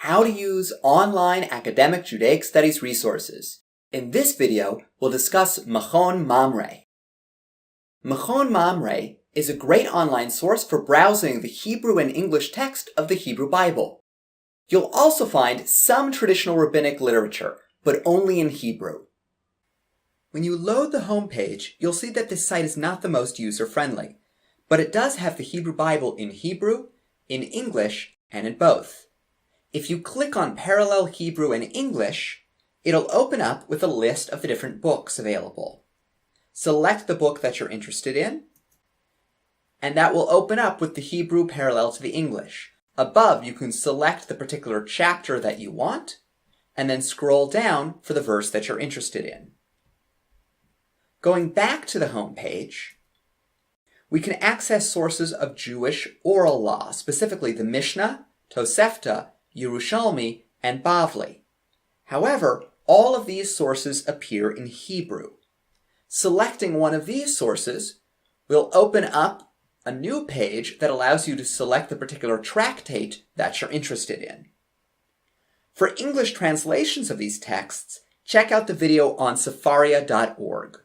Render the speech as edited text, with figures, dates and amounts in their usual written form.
how to use online academic Judaic studies resources. In this video, we'll discuss Mechon Mamre. Mechon Mamre is a great online source for browsing the Hebrew and English text of the Hebrew Bible. You'll also find some traditional rabbinic literature, but only in Hebrew. When you load the home page, you'll see that this site is not the most user-friendly, but it does have the Hebrew Bible in Hebrew, in English, and in both. If you click on Parallel Hebrew and English, it'll open up with a list of the different books available. Select the book that you're interested in, and that will open up with the Hebrew parallel to the English. Above, you can select the particular chapter that you want, and then scroll down for the verse that you're interested in. Going back to the home page, we can access sources of Jewish oral law, specifically the Mishnah, Tosefta, Yerushalmi, and Bavli. However, all of these sources appear in Hebrew. Selecting one of these sources will open up a new page that allows you to select the particular tractate that you're interested in. For English translations of these texts, check out the video on Sefaria.org.